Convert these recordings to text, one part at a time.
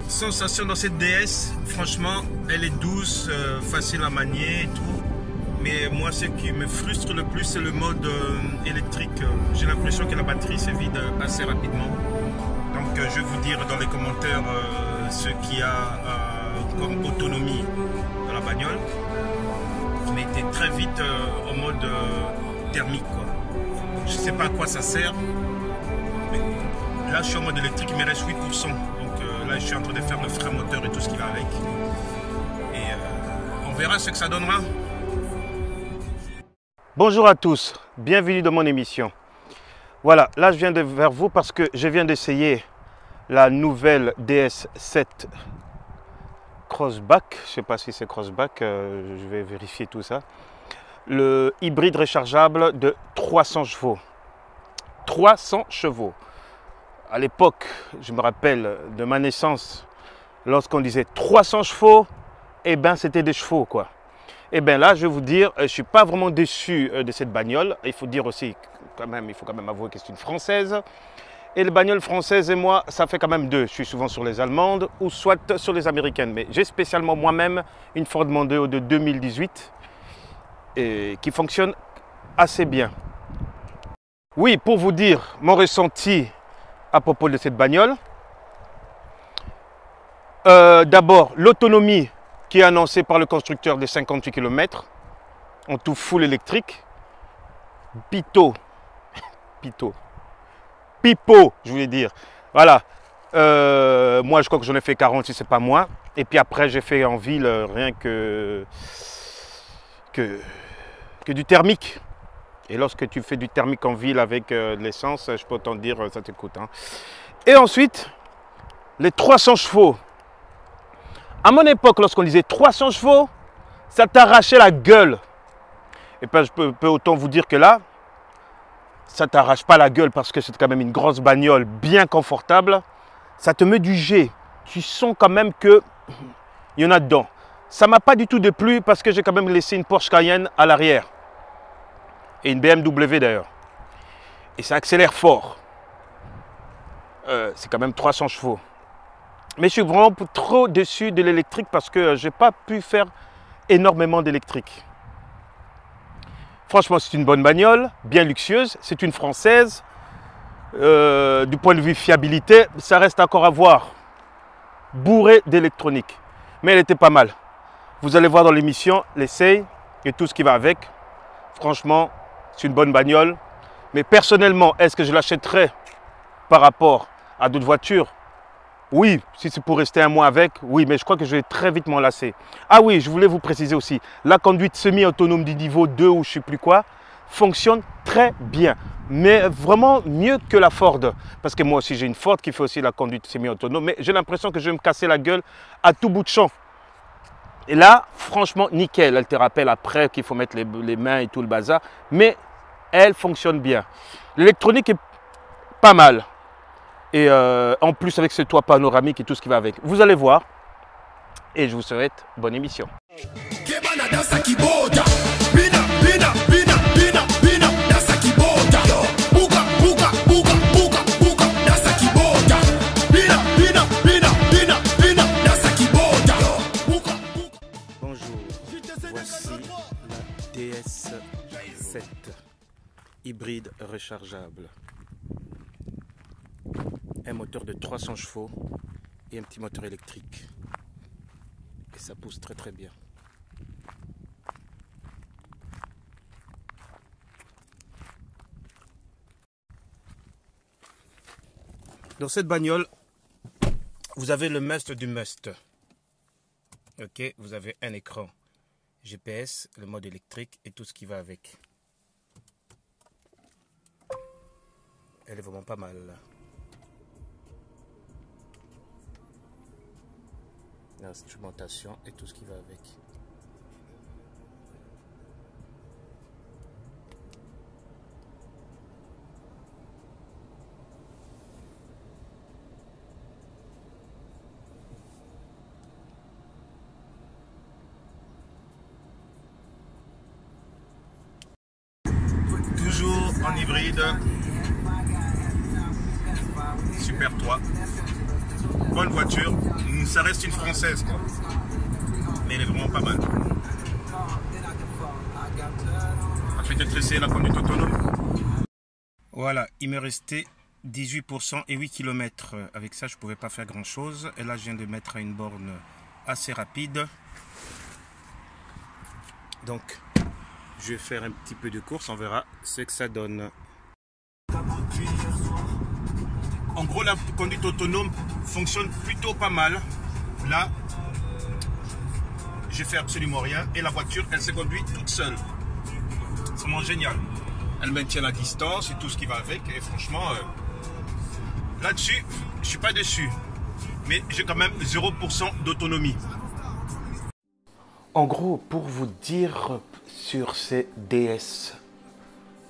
Sensation dans cette DS, franchement, elle est douce, facile à manier et tout. Mais moi, ce qui me frustre le plus, c'est le mode électrique. J'ai l'impression que la batterie se vide assez rapidement. Donc, je vais vous dire dans les commentaires ce qu'il y a comme autonomie dans la bagnole. Je m'étais très vite en mode thermique, quoi. Je ne sais pas à quoi ça sert. Mais là, je suis en mode électrique, il me reste 8%. Là, je suis en train de faire le frein moteur et tout ce qui va avec. Et on verra ce que ça donnera. Bonjour à tous, bienvenue dans mon émission. Voilà, là je viens vers vous parce que je viens d'essayer la nouvelle DS7 Crossback. Je ne sais pas si c'est Crossback, je vais vérifier tout ça. Le hybride rechargeable de 300 chevaux. 300 chevaux. À l'époque, je me rappelle de ma naissance, lorsqu'on disait 300 chevaux, eh bien c'était des chevaux, quoi. Eh bien là, je vais vous dire, je ne suis pas vraiment déçu de cette bagnole. Il faut dire aussi, il faut quand même avouer que c'est une française. Et les bagnoles françaises et moi, ça fait quand même deux. Je suis souvent sur les allemandes ou soit sur les américaines. Mais j'ai spécialement moi-même une Ford Mondeo de 2018 et qui fonctionne assez bien. Oui, pour vous dire mon ressenti à propos de cette bagnole. D'abord, l'autonomie qui est annoncée par le constructeur de 58 km en tout full électrique. Pipo, je voulais dire. Voilà. Moi, je crois que j'en ai fait 40 si ce n'est pas moi. Et puis après, j'ai fait en ville rien que du thermique. Et lorsque tu fais du thermique en ville avec de l'essence, je peux autant dire, ça te coûte. Hein. Et ensuite, les 300 chevaux. À mon époque, lorsqu'on disait 300 chevaux, ça t'arrachait la gueule. Et puis, je peux autant vous dire que là, ça ne t'arrache pas la gueule parce que c'est quand même une grosse bagnole bien confortable. Ça te met du jet. Tu sens quand même qu'il y en a dedans. Ça ne m'a pas du tout déplu parce que j'ai quand même laissé une Porsche Cayenne à l'arrière. Et une BMW d'ailleurs. Et ça accélère fort. C'est quand même 300 chevaux. Mais je suis vraiment trop déçu de l'électrique parce que je n'ai pas pu faire énormément d'électrique. Franchement, c'est une bonne bagnole, bien luxueuse. C'est une française. Du point de vue fiabilité, ça reste encore à voir. Bourré d'électronique. Mais elle était pas mal. Vous allez voir dans l'émission l'essai et tout ce qui va avec. Franchement, c'est une bonne bagnole. Mais personnellement, est-ce que je l'achèterais par rapport à d'autres voitures? Oui, si c'est pour rester un mois avec, oui, mais je crois que je vais très vite m'en lasser. Ah oui, je voulais vous préciser aussi, la conduite semi-autonome du niveau 2 ou je ne sais plus quoi, fonctionne très bien. Mais vraiment mieux que la Ford. Parce que moi aussi, j'ai une Ford qui fait aussi la conduite semi-autonome, mais j'ai l'impression que je vais me casser la gueule à tout bout de champ. Et là, franchement, nickel. Elle te rappelle après qu'il faut mettre les mains et tout le bazar. Mais elle fonctionne bien. L'électronique est pas mal. Et en plus avec ce toit panoramique et tout ce qui va avec. Vous allez voir. Et je vous souhaite bonne émission. DS7 hybride rechargeable. Un moteur de 300 chevaux et un petit moteur électrique. Et ça pousse très très bien. Dans cette bagnole, vous avez le must du must. Ok, vous avez un écran GPS, le mode électrique et tout ce qui va avec. Elle est vraiment pas mal. L'instrumentation et tout ce qui va avec. Toujours en hybride. Super toit. bonne voiture. Ça reste une française, quoi. Mais elle est vraiment pas mal. On va peut-être essayer la conduite autonome. Voilà, il me restait 18% et 8 km. Avec ça, je ne pouvais pas faire grand-chose. Et là, je viens de mettre une borne assez rapide. Donc, je vais faire un petit peu de course. On verra ce que ça donne. En gros, la conduite autonome fonctionne plutôt pas mal. Là, je fais absolument rien. Et la voiture, elle se conduit toute seule. C'est vraiment génial. Elle maintient la distance et tout ce qui va avec. Et franchement, là-dessus, je ne suis pas déçu. Mais j'ai quand même 0% d'autonomie. En gros, pour vous dire sur ces DS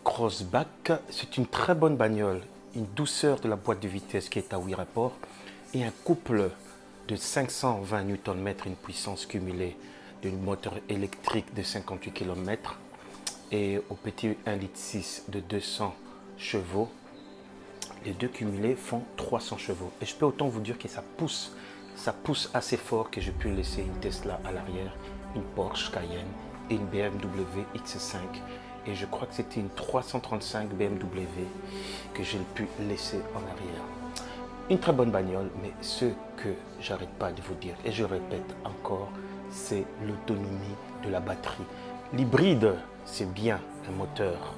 Crossback, c'est une très bonne bagnole. Une douceur de la boîte de vitesse qui est à 8 rapports et un couple de 520 Nm, une puissance cumulée d'un moteur électrique de 58 km et au petit 1,6 litre de 200 chevaux. Les deux cumulés font 300 chevaux. Et je peux autant vous dire que ça pousse assez fort que j'ai pu laisser une Tesla à l'arrière, une Porsche Cayenne et une BMW X5. Et je crois que c'était une 335 BMW que j'ai pu laisser en arrière. Une très bonne bagnole, mais ce que j'arrête pas de vous dire, et je répète encore, c'est l'autonomie de la batterie. L'hybride, c'est bien un moteur,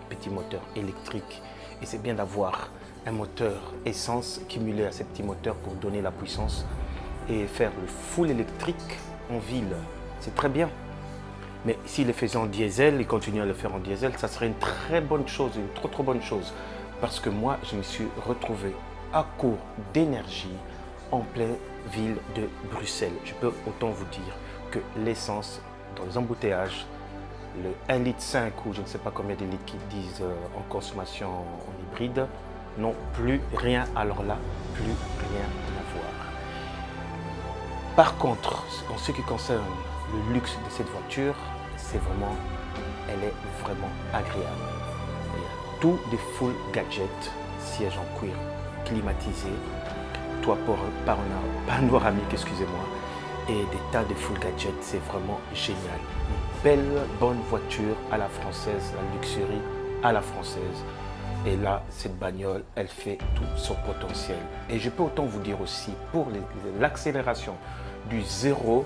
petit moteur électrique, et c'est bien d'avoir un moteur essence cumulé à ces petits moteurs pour donner la puissance et faire le full électrique en ville. C'est très bien. Mais s'il le faisait en diesel et continue à le faire en diesel, ça serait une très bonne chose, une trop bonne chose. Parce que moi, je me suis retrouvé à court d'énergie en pleine ville de Bruxelles. Je peux autant vous dire que l'essence, dans les embouteillages, le 1,5 litre ou je ne sais pas combien de litres qu'ils disent en consommation en hybride, n'ont plus rien. Alors là, plus rien à voir. Par contre, en ce qui concerne le luxe de cette voiture, elle est vraiment agréable. Il y a tout des full gadgets, siège en cuir climatisé, toit panoramique, excusez-moi, et des tas de full gadgets. C'est vraiment génial. Une belle, bonne voiture à la française, la luxury à la française. Et là, cette bagnole, elle fait tout son potentiel. Et je peux autant vous dire aussi, pour l'accélération du 0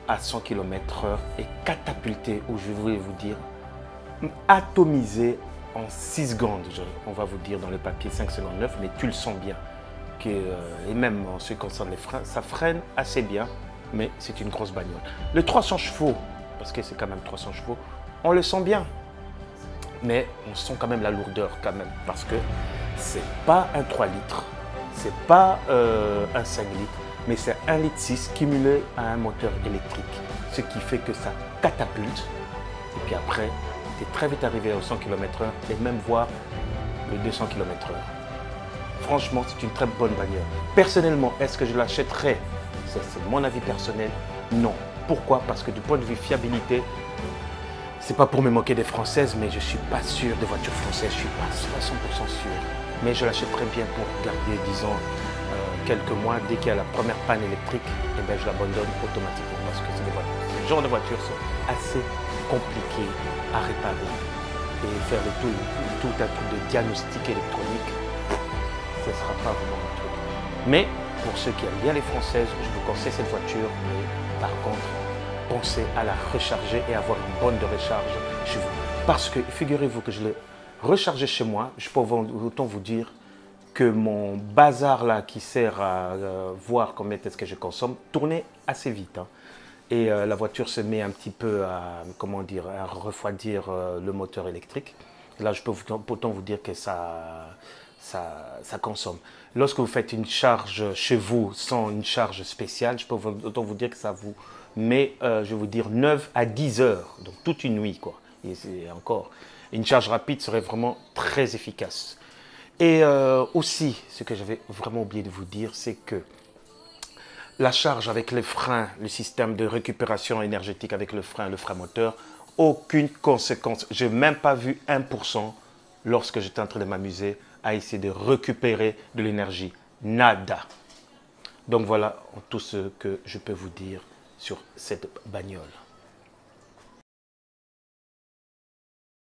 à 100 km/h est catapultée, ou je voulais vous dire, atomisée en 6 secondes. On va vous dire dans le papier 5,59, mais tu le sens bien. Et même en ce qui concerne les freins, ça freine assez bien, mais c'est une grosse bagnole. Le 300 chevaux, parce que c'est quand même 300 chevaux, on le sent bien. Mais on sent quand même la lourdeur quand même, parce que c'est pas un 3 litres, c'est pas un 5 litres, mais c'est 1,6 litre cumulé à un moteur électrique. Ce qui fait que ça catapulte. Et puis après, tu es très vite arrivé au 100 km/h et même voir le 200 km/h. Franchement, c'est une très bonne bagnole. Personnellement, est-ce que je l'achèterais? C'est mon avis personnel. Non. Pourquoi? Parce que du point de vue fiabilité, c'est pas pour me moquer des Françaises, mais je suis pas sûr de voitures françaises. Je suis pas 100% sûr. Mais je l'achèterais bien pour garder, disons, quelques mois. Dès qu'il y a la première panne électrique, eh bien, je l'abandonne automatiquement parce que ce genre de voitures sont assez compliquées à réparer. Et faire tout un truc de diagnostic électronique, ce ne sera pas vraiment mon truc. Mais pour ceux qui aiment bien les Françaises, je vous conseille cette voiture. Mais par contre, pensez à la recharger et avoir une bonne de recharge chez vous. Parce que figurez-vous que je l'ai rechargé chez moi, je peux autant vous dire que mon bazar là qui sert à voir combien est-ce que je consomme tournait assez vite. Hein. Et la voiture se met un petit peu à, comment dire, à refroidir le moteur électrique. Là, je peux autant vous dire que ça consomme. Lorsque vous faites une charge chez vous sans une charge spéciale, je peux autant vous dire que ça vous met, je vais vous dire, 9 à 10 heures, donc toute une nuit, quoi. Et encore, une charge rapide serait vraiment très efficace. Et aussi, ce que j'avais vraiment oublié de vous dire, c'est que la charge avec les freins, le système de récupération énergétique avec le frein moteur, aucune conséquence. Je n'ai même pas vu 1% lorsque j'étais en train de m'amuser à essayer de récupérer de l'énergie. Nada. Donc voilà tout ce que je peux vous dire sur cette bagnole.